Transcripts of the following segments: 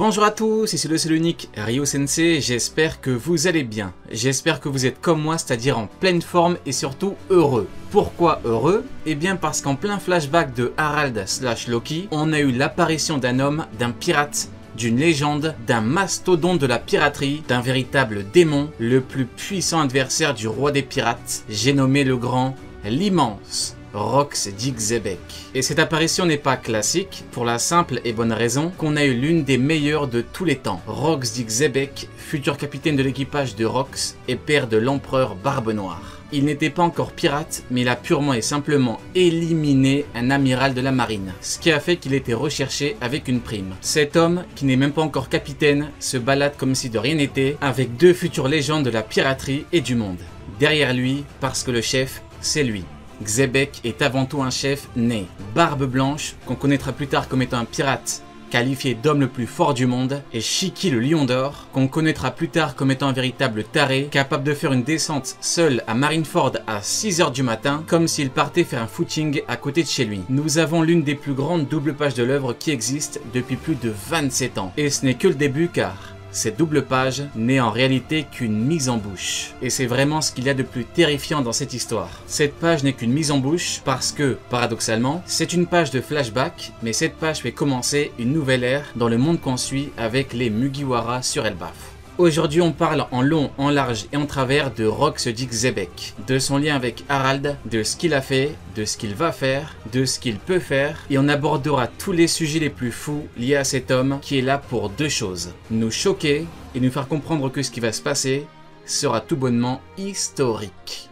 Bonjour à tous, ici le seul unique Ryo Sensei, j'espère que vous allez bien. J'espère que vous êtes comme moi, c'est-à-dire en pleine forme et surtout heureux. Pourquoi heureux? Eh bien parce qu'en plein flashback de Harald / Loki, on a eu l'apparition d'un homme, d'un pirate, d'une légende, d'un mastodonte de la piraterie, d'un véritable démon, le plus puissant adversaire du roi des pirates, j'ai nommé le grand, l'immense Rox Dick Xebec. Et cette apparition n'est pas classique, pour la simple et bonne raison qu'on a eu l'une des meilleures de tous les temps. Rox Dick Xebec, futur capitaine de l'équipage de Rox et père de l'empereur Barbe Noire. Il n'était pas encore pirate, mais il a purement et simplement éliminé un amiral de la marine, ce qui a fait qu'il était recherché avec une prime. Cet homme, qui n'est même pas encore capitaine, se balade comme si de rien n'était, avec deux futures légendes de la piraterie et du monde. Derrière lui, parce que le chef, c'est lui. Xebec est avant tout un chef né. Barbe Blanche, qu'on connaîtra plus tard comme étant un pirate qualifié d'homme le plus fort du monde, et Shiki le Lion d'Or, qu'on connaîtra plus tard comme étant un véritable taré, capable de faire une descente seul à Marineford à 6 h du matin, comme s'il partait faire un footing à côté de chez lui. Nous avons l'une des plus grandes doubles pages de l'œuvre qui existe depuis plus de 27 ans. Et ce n'est que le début car cette double page n'est en réalité qu'une mise en bouche. Et c'est vraiment ce qu'il y a de plus terrifiant dans cette histoire. Cette page n'est qu'une mise en bouche parce que, paradoxalement, c'est une page de flashback, mais cette page fait commencer une nouvelle ère dans le monde qu'on suit avec les Mugiwara sur Elbaf. Aujourd'hui, on parle en long, en large et en travers de Rox Dick Xebec, de son lien avec Harald, de ce qu'il a fait, de ce qu'il va faire, de ce qu'il peut faire, et on abordera tous les sujets les plus fous liés à cet homme qui est là pour deux choses: nous choquer et nous faire comprendre que ce qui va se passer sera tout bonnement historique.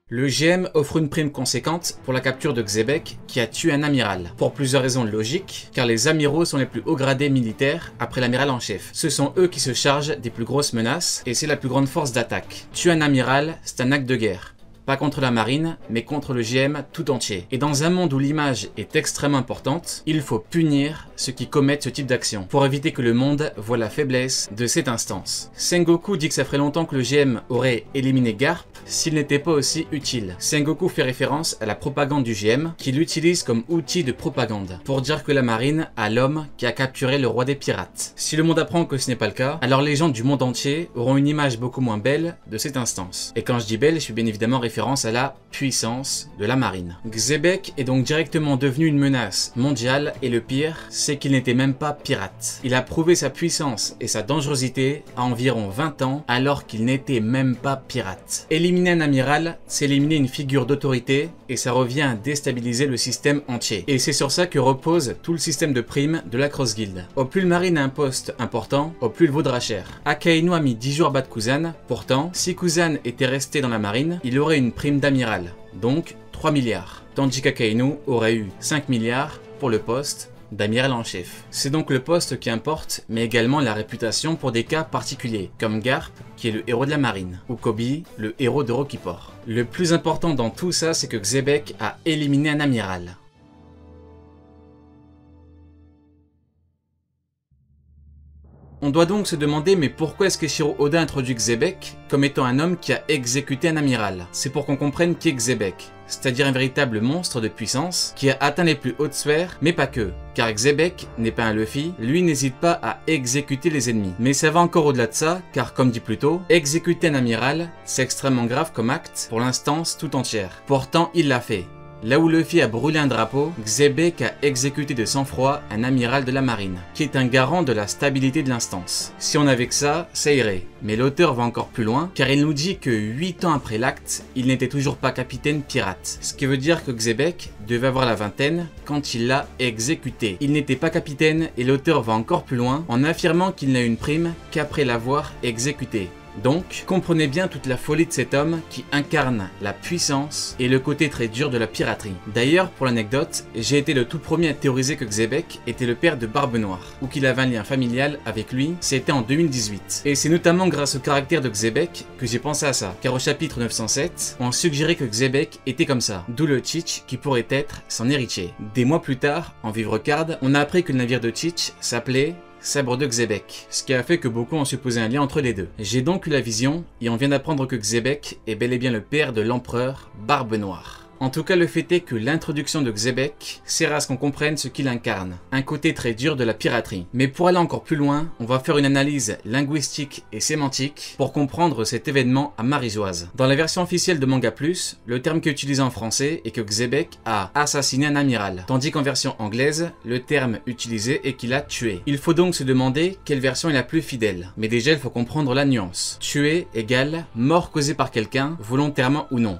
Le GM offre une prime conséquente pour la capture de Xebec qui a tué un amiral, pour plusieurs raisons logiques, car les amiraux sont les plus hauts gradés militaires après l'amiral en chef. Ce sont eux qui se chargent des plus grosses menaces et c'est la plus grande force d'attaque. Tuer un amiral, c'est un acte de guerre. Pas contre la marine, mais contre le GM tout entier. Et dans un monde où l'image est extrêmement importante, il faut punir ceux qui commettent ce type d'action, pour éviter que le monde voie la faiblesse de cette instance. Sengoku dit que ça ferait longtemps que le GM aurait éliminé Garp s'il n'était pas aussi utile. Sengoku fait référence à la propagande du GM, qu'il utilise comme outil de propagande, pour dire que la marine a l'homme qui a capturé le roi des pirates. Si le monde apprend que ce n'est pas le cas, alors les gens du monde entier auront une image beaucoup moins belle de cette instance. Et quand je dis belle, je suis bien évidemment référence à la puissance de la marine. Xebec est donc directement devenu une menace mondiale et le pire, c'est qu'il n'était même pas pirate. Il a prouvé sa puissance et sa dangerosité à environ 20 ans alors qu'il n'était même pas pirate. Éliminer un amiral, c'est éliminer une figure d'autorité et ça revient à déstabiliser le système entier. Et c'est sur ça que repose tout le système de primes de la Cross Guild. Au plus le marine a un poste important, au plus il vaudra cher. Akainu a mis 10 jours à battre Kuzan, pourtant, si Kuzan était resté dans la marine, il aurait une prime d'amiral, donc 3 milliards. Tandis qu'Akainu aurait eu 5 milliards pour le poste d'amiral en chef. C'est donc le poste qui importe, mais également la réputation pour des cas particuliers, comme Garp, qui est le héros de la marine, ou Kobe, le héros de Rokipor. Le plus important dans tout ça, c'est que Xebec a éliminé un amiral. On doit donc se demander, mais pourquoi est-ce que Shiro Oda introduit Xebec comme étant un homme qui a exécuté un amiral? C'est pour qu'on comprenne qui est Xebec, c'est-à-dire un véritable monstre de puissance qui a atteint les plus hautes sphères, mais pas que. Car Xebec n'est pas un Luffy, lui n'hésite pas à exécuter les ennemis. Mais ça va encore au-delà de ça, car comme dit plus tôt, exécuter un amiral, c'est extrêmement grave comme acte pour l'instance tout entière. Pourtant, il l'a fait. Là où Luffy a brûlé un drapeau, Xebec a exécuté de sang-froid un amiral de la marine, qui est un garant de la stabilité de l'instance. Si on avait que ça irait. Mais l'auteur va encore plus loin, car il nous dit que 8 ans après l'acte, il n'était toujours pas capitaine pirate. Ce qui veut dire que Xebec devait avoir la vingtaine quand il l'a exécuté. Il n'était pas capitaine et l'auteur va encore plus loin en affirmant qu'il n'a eu une prime qu'après l'avoir exécuté. Donc, comprenez bien toute la folie de cet homme qui incarne la puissance et le côté très dur de la piraterie. D'ailleurs, pour l'anecdote, j'ai été le tout premier à théoriser que Xebec était le père de Barbe Noire, ou qu'il avait un lien familial avec lui, c'était en 2018. Et c'est notamment grâce au caractère de Xebec que j'ai pensé à ça, car au chapitre 907, on suggérait que Xebec était comme ça, d'où le Teach qui pourrait être son héritier. Des mois plus tard, en Vivre Card, on a appris que le navire de Teach s'appelait Sabre de Xebec, ce qui a fait que beaucoup ont supposé un lien entre les deux. J'ai donc eu la vision, et on vient d'apprendre que Xebec est bel et bien le père de l'empereur Barbe Noire. En tout cas, le fait est que l'introduction de Xebec sert à ce qu'on comprenne ce qu'il incarne, un côté très dur de la piraterie. Mais pour aller encore plus loin, on va faire une analyse linguistique et sémantique pour comprendre cet événement à Marisoise. Dans la version officielle de Manga Plus, le terme qui est utilisé en français est que Xebec a assassiné un amiral, tandis qu'en version anglaise, le terme utilisé est qu'il a tué. Il faut donc se demander quelle version est la plus fidèle. Mais déjà, il faut comprendre la nuance. Tuer égale mort causée par quelqu'un, volontairement ou non.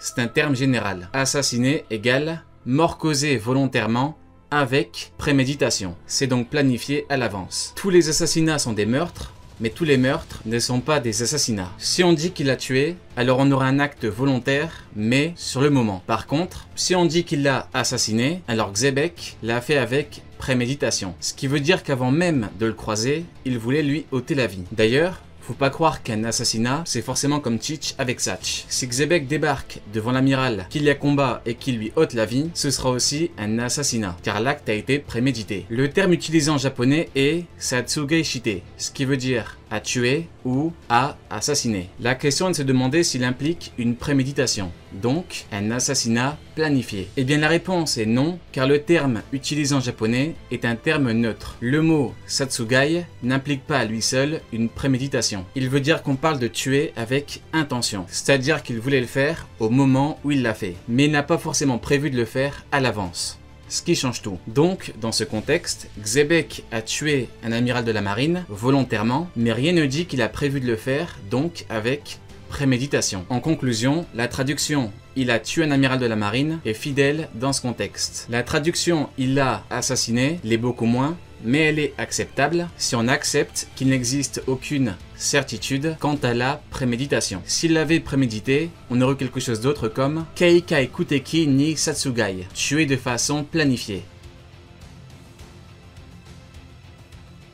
C'est un terme général. Assassiner égale mort causée volontairement avec préméditation. C'est donc planifié à l'avance. Tous les assassinats sont des meurtres, mais tous les meurtres ne sont pas des assassinats. Si on dit qu'il a tué, alors on aura un acte volontaire, mais sur le moment. Par contre, si on dit qu'il l'a assassiné, alors Xebec l'a fait avec préméditation. Ce qui veut dire qu'avant même de le croiser, il voulait lui ôter la vie. D'ailleurs, faut pas croire qu'un assassinat, c'est forcément comme Teach avec Satch. Si Xebec débarque devant l'amiral, qu'il y a combat et qu'il lui ôte la vie, ce sera aussi un assassinat, car l'acte a été prémédité. Le terme utilisé en japonais est Satsuge Shite, ce qui veut dire à tuer ou à assassiner. La question est de se demander s'il implique une préméditation, donc un assassinat planifié. Eh bien la réponse est non, car le terme utilisé en japonais est un terme neutre. Le mot Satsugai n'implique pas à lui seul une préméditation. Il veut dire qu'on parle de tuer avec intention, c'est-à-dire qu'il voulait le faire au moment où il l'a fait, mais il n'a pas forcément prévu de le faire à l'avance. Ce qui change tout. Donc, dans ce contexte, Xebec a tué un amiral de la marine volontairement, mais rien ne dit qu'il a prévu de le faire, donc avec préméditation. En conclusion, la traduction « il a tué un amiral de la marine » est fidèle dans ce contexte. La traduction « il l'a assassiné » l'est beaucoup moins, mais elle est acceptable si on accepte qu'il n'existe aucune certitude quant à la préméditation. S'il l'avait prémédité, on aurait quelque chose d'autre comme Keikai Kuteki ni Satsugai, tué de façon planifiée.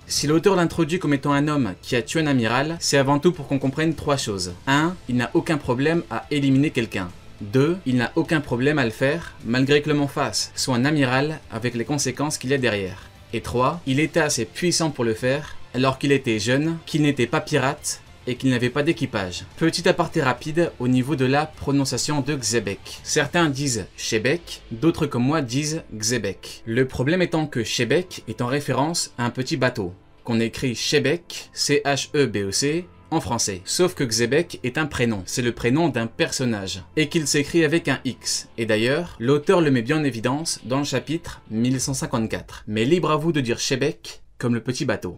Si l'auteur l'introduit comme étant un homme qui a tué un amiral, c'est avant tout pour qu'on comprenne trois choses. 1. Il n'a aucun problème à éliminer quelqu'un. 2. Il n'a aucun problème à le faire, malgré que l'homme en face soit un amiral avec les conséquences qu'il y a derrière. Et 3. Il était assez puissant pour le faire, alors qu'il était jeune, qu'il n'était pas pirate et qu'il n'avait pas d'équipage. Petit aparté rapide au niveau de la prononciation de Xebec. Certains disent Chebec, d'autres comme moi disent Xebec. Le problème étant que Chebec est en référence à un petit bateau, qu'on écrit Chebec, C-H-E-B-E-C, en français. Sauf que Xebec est un prénom, c'est le prénom d'un personnage, et qu'il s'écrit avec un X. Et d'ailleurs, l'auteur le met bien en évidence dans le chapitre 1154. Mais libre à vous de dire Chebec comme le petit bateau.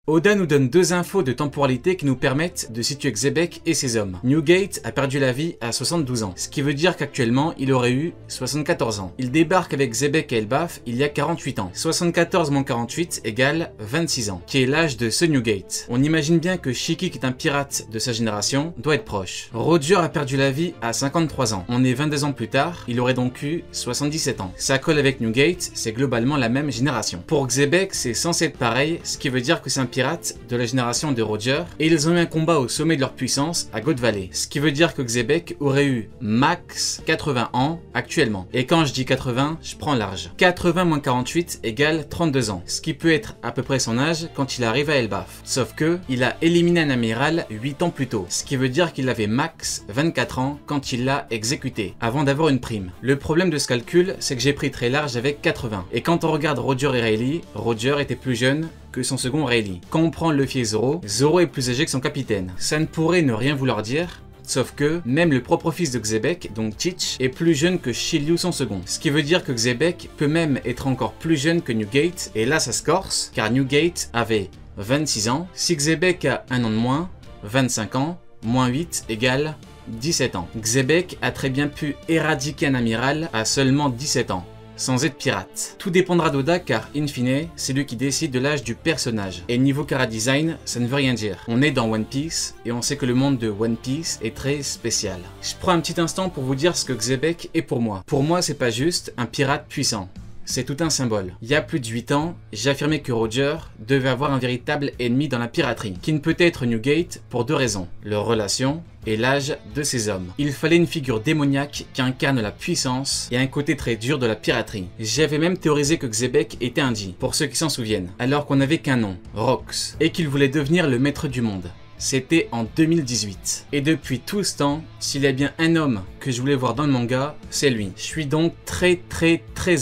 Oda nous donne deux infos de temporalité qui nous permettent de situer Xebec et ses hommes. Newgate a perdu la vie à 72 ans, ce qui veut dire qu'actuellement il aurait eu 74 ans. Il débarque avec Xebec et Elbaf il y a 48 ans. 74 moins 48 égale 26 ans, qui est l'âge de ce Newgate. On imagine bien que Shiki, qui est un pirate de sa génération, doit être proche. Roger a perdu la vie à 53 ans. On est 22 ans plus tard, il aurait donc eu 77 ans. Ça colle avec Newgate, c'est globalement la même génération. Pour Xebec, c'est censé être pareil, ce qui veut dire que c'est un pirates de la génération de Roger, et ils ont eu un combat au sommet de leur puissance à God Valley, ce qui veut dire que Xebec aurait eu max 80 ans actuellement. Et quand je dis 80, je prends large. 80 moins 48 égale 32 ans, ce qui peut être à peu près son âge quand il arrive à Elbaf. Sauf que, il a éliminé un amiral 8 ans plus tôt, ce qui veut dire qu'il avait max 24 ans quand il l'a exécuté, avant d'avoir une prime. Le problème de ce calcul, c'est que j'ai pris très large avec 80. Et quand on regarde Roger et Rayleigh, Roger était plus jeune que son second Rayleigh. Quand on prend Luffy et Zoro, Zoro est plus âgé que son capitaine. Ça ne pourrait ne rien vouloir dire, sauf que même le propre fils de Xebec, donc Teach, est plus jeune que Shiryu son second. Ce qui veut dire que Xebec peut même être encore plus jeune que Newgate, et là ça se corse, car Newgate avait 26 ans. Si Xebec a un an de moins, 25 ans, moins 8 égale 17 ans. Xebec a très bien pu éradiquer un amiral à seulement 17 ans. Sans être pirate. Tout dépendra d'Oda car, in fine, c'est lui qui décide de l'âge du personnage. Et niveau chara-design, ça ne veut rien dire. On est dans One Piece, et on sait que le monde de One Piece est très spécial. Je prends un petit instant pour vous dire ce que Xebec est pour moi. Pour moi, c'est pas juste un pirate puissant. C'est tout un symbole. Il y a plus de 8 ans, j'ai affirmé que Roger devait avoir un véritable ennemi dans la piraterie, qui ne peut être Newgate pour deux raisons. Leur relation et l'âge de ces hommes. Il fallait une figure démoniaque qui incarne la puissance et un côté très dur de la piraterie. J'avais même théorisé que Xebec était un J, pour ceux qui s'en souviennent, alors qu'on n'avait qu'un nom, Rox, et qu'il voulait devenir le maître du monde. c'était en 2018. Et depuis tout ce temps, s'il y a bien un homme que je voulais voir dans le manga, c'est lui. Je suis donc très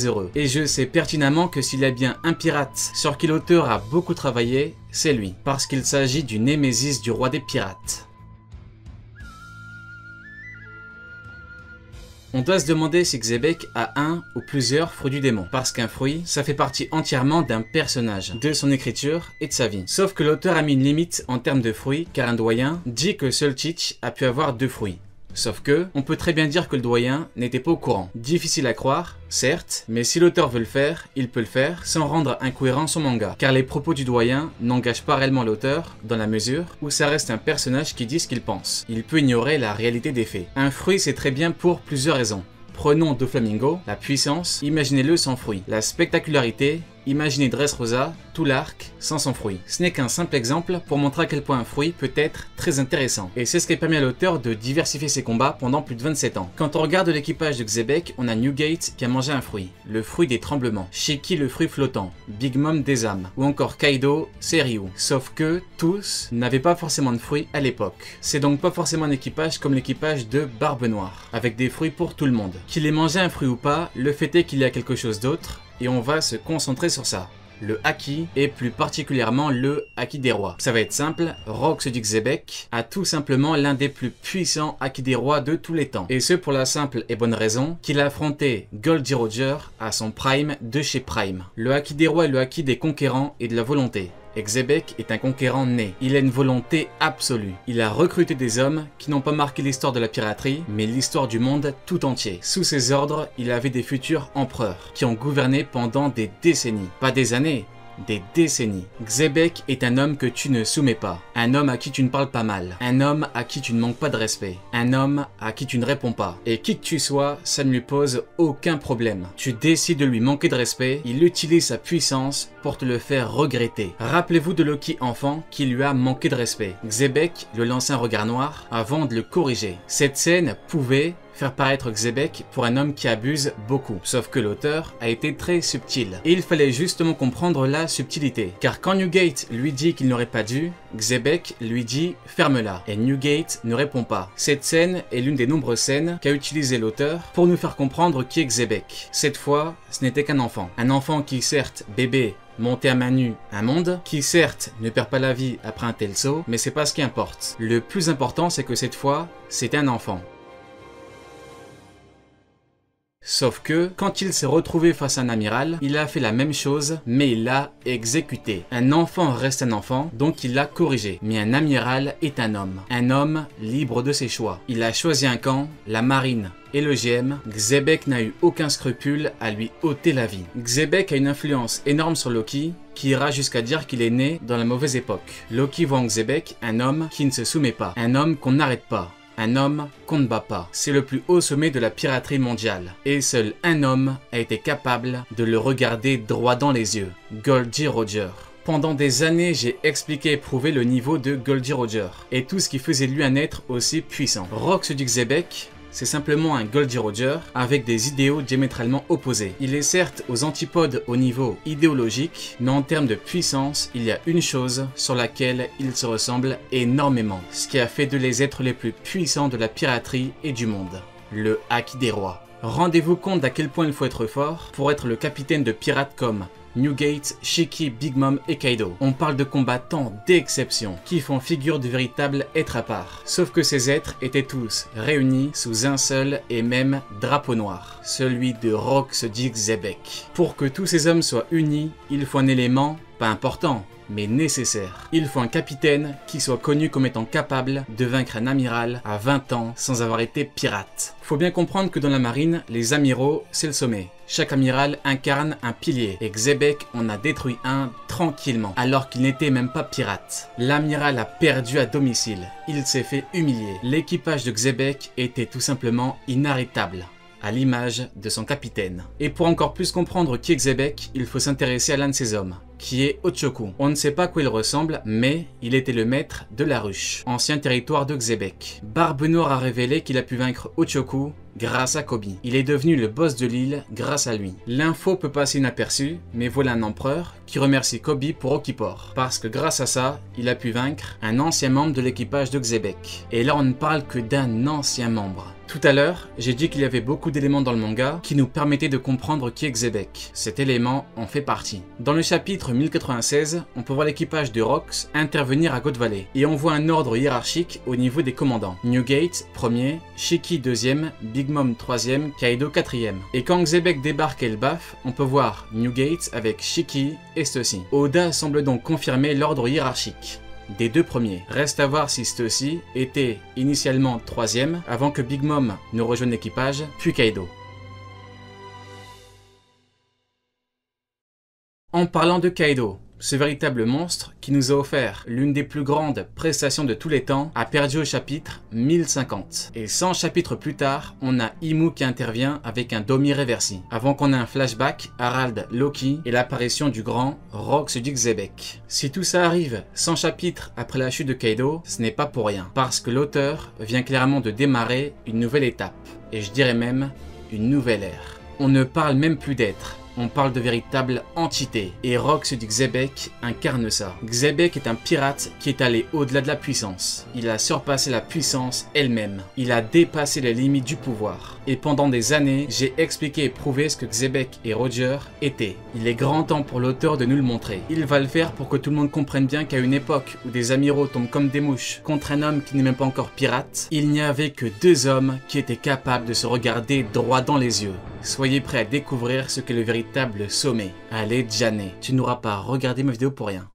heureux. Et je sais pertinemment que s'il y a bien un pirate sur qui l'auteur a beaucoup travaillé, c'est lui. Parce qu'il s'agit du némésis du roi des pirates. On doit se demander si Xebec a un ou plusieurs fruits du démon, parce qu'un fruit, ça fait partie entièrement d'un personnage, de son écriture et de sa vie. Sauf que l'auteur a mis une limite en termes de fruits, car un doyen dit que seul Teach a pu avoir 2 fruits. Sauf que, on peut très bien dire que le doyen n'était pas au courant. Difficile à croire, certes, mais si l'auteur veut le faire, il peut le faire sans rendre incohérent son manga. Car les propos du doyen n'engagent pas réellement l'auteur, dans la mesure où ça reste un personnage qui dit ce qu'il pense. Il peut ignorer la réalité des faits. Un fruit c'est très bien pour plusieurs raisons. Prenons Doflamingo, la puissance, imaginez-le sans fruit. La spectacularité, imaginez Dressrosa, tout l'arc, sans son fruit. Ce n'est qu'un simple exemple pour montrer à quel point un fruit peut être très intéressant. Et c'est ce qui a permis à l'auteur de diversifier ses combats pendant plus de 27 ans. Quand on regarde l'équipage de Xebec, on a Newgate qui a mangé un fruit, le fruit des tremblements, Shiki le fruit flottant, Big Mom des âmes, ou encore Kaido, c'est Ryu. Sauf que tous n'avaient pas forcément de fruits à l'époque. C'est donc pas forcément un équipage comme l'équipage de Barbe Noire, avec des fruits pour tout le monde. Qu'il ait mangé un fruit ou pas, le fait est qu'il y a quelque chose d'autre, et on va se concentrer sur ça. Le haki, et plus particulièrement le haki des rois. Ça va être simple, Rox du Xebec a tout simplement l'un des plus puissants haki des rois de tous les temps. Et ce pour la simple et bonne raison qu'il a affronté Goldie Roger à son prime de chez Prime. Le haki des rois est le haki des conquérants et de la volonté. Xebec est un conquérant né. Il a une volonté absolue. Il a recruté des hommes qui n'ont pas marqué l'histoire de la piraterie, mais l'histoire du monde tout entier. Sous ses ordres, il avait des futurs empereurs qui ont gouverné pendant des décennies. Pas des années, des décennies. Xebec est un homme que tu ne soumets pas. Un homme à qui tu ne parles pas mal. Un homme à qui tu ne manques pas de respect. Un homme à qui tu ne réponds pas. Et qui que tu sois, ça ne lui pose aucun problème. Tu décides de lui manquer de respect, il utilise sa puissance pour te le faire regretter. Rappelez-vous de Loki enfant qui lui a manqué de respect. Xebec lui lance un regard noir avant de le corriger. Cette scène pouvait faire paraître Xebec pour un homme qui abuse beaucoup. Sauf que l'auteur a été très subtil. Et il fallait justement comprendre la subtilité. Car quand Newgate lui dit qu'il n'aurait pas dû, Xebec lui dit « ferme-la ». Et Newgate ne répond pas. Cette scène est l'une des nombreuses scènes qu'a utilisé l'auteur pour nous faire comprendre qui est Xebec. Cette fois, ce n'était qu'un enfant. Un enfant qui certes, bébé, monté à main nue un monde, qui certes ne perd pas la vie après un tel saut, mais c'est pas ce qui importe. Le plus important c'est que cette fois, c'était un enfant. Sauf que, quand il s'est retrouvé face à un amiral, il a fait la même chose, mais il l'a exécuté. Un enfant reste un enfant, donc il l'a corrigé. Mais un amiral est un homme libre de ses choix. Il a choisi un camp, la marine et le GM. Xebec n'a eu aucun scrupule à lui ôter la vie. Xebec a une influence énorme sur Loki, qui ira jusqu'à dire qu'il est né dans la mauvaise époque. Loki voit en Xebec un homme qui ne se soumet pas, un homme qu'on n'arrête pas. Un homme qu'on ne bat pas. C'est le plus haut sommet de la piraterie mondiale. Et seul un homme a été capable de le regarder droit dans les yeux. Goldie Roger. Pendant des années, j'ai expliqué et prouvé le niveau de Goldie Roger. Et tout ce qui faisait de lui un être aussi puissant. Rox du Xebec, c'est simplement un Goldie Roger avec des idéaux diamétralement opposés. Il est certes aux antipodes au niveau idéologique, mais en termes de puissance, il y a une chose sur laquelle ils se ressemblent énormément. Ce qui a fait de les êtres les plus puissants de la piraterie et du monde. Le haki des rois. Rendez-vous compte d'à quel point il faut être fort pour être le capitaine de pirates comme Newgate, Shiki, Big Mom et Kaido. On parle de combattants d'exception qui font figure de véritables êtres à part. Sauf que ces êtres étaient tous réunis sous un seul et même drapeau noir, celui de Rox du Xebec. Pour que tous ces hommes soient unis, il faut un élément pas important, mais nécessaire. Il faut un capitaine qui soit connu comme étant capable de vaincre un amiral à 20 ans sans avoir été pirate. Faut bien comprendre que dans la marine, les amiraux, c'est le sommet. Chaque amiral incarne un pilier, et Xebec en a détruit un tranquillement, alors qu'il n'était même pas pirate. L'amiral a perdu à domicile, il s'est fait humilier. L'équipage de Xebec était tout simplement inarrêtable, à l'image de son capitaine. Et pour encore plus comprendre qui est Xebec, il faut s'intéresser à l'un de ses hommes, qui est Ochoku. On ne sait pas à quoi il ressemble, mais il était le maître de la ruche, ancien territoire de Xebec. Barbe Noire a révélé qu'il a pu vaincre Ochoku grâce à Koby. Il est devenu le boss de l'île grâce à lui. L'info peut passer inaperçue, mais voilà un empereur qui remercie Koby pour Okipor, parce que grâce à ça, il a pu vaincre un ancien membre de l'équipage de Xebec. Et là on ne parle que d'un ancien membre. Tout à l'heure, j'ai dit qu'il y avait beaucoup d'éléments dans le manga qui nous permettaient de comprendre qui est Xebec. Cet élément en fait partie. Dans le chapitre 1096, on peut voir l'équipage de Rox intervenir à God Valley, et on voit un ordre hiérarchique au niveau des commandants. Newgate, 1er, Shiki, 2e, Big Mom, 3e, Kaido, 4e. Et quand Xebec débarque et le baffe, on peut voir Newgate avec Shiki et Stussy. Oda semble donc confirmer l'ordre hiérarchique des deux premiers. Reste à voir si Stussy était initialement 3e avant que Big Mom ne rejoigne l'équipage, puis Kaido. En parlant de Kaido, ce véritable monstre qui nous a offert l'une des plus grandes prestations de tous les temps a perdu au chapitre 1050. Et 100 chapitres plus tard, on a Imu qui intervient avec un Domi Reversi, avant qu'on ait un flashback, Harald, Loki et l'apparition du grand Rox du Xebec. Si tout ça arrive 100 chapitres après la chute de Kaido, ce n'est pas pour rien, parce que l'auteur vient clairement de démarrer une nouvelle étape, et je dirais même une nouvelle ère. On ne parle même plus d'être. On parle de véritable entité, et Rox du Xebec incarne ça. Xebec est un pirate qui est allé au-delà de la puissance. Il a surpassé la puissance elle-même. Il a dépassé les limites du pouvoir. Et pendant des années, j'ai expliqué et prouvé ce que Xebec et Roger étaient. Il est grand temps pour l'auteur de nous le montrer. Il va le faire pour que tout le monde comprenne bien qu'à une époque où des amiraux tombent comme des mouches contre un homme qui n'est même pas encore pirate, il n'y avait que deux hommes qui étaient capables de se regarder droit dans les yeux. Soyez prêts à découvrir ce qu'est le véritable sommet. Allez, Jané, tu n'auras pas regardé ma vidéo pour rien.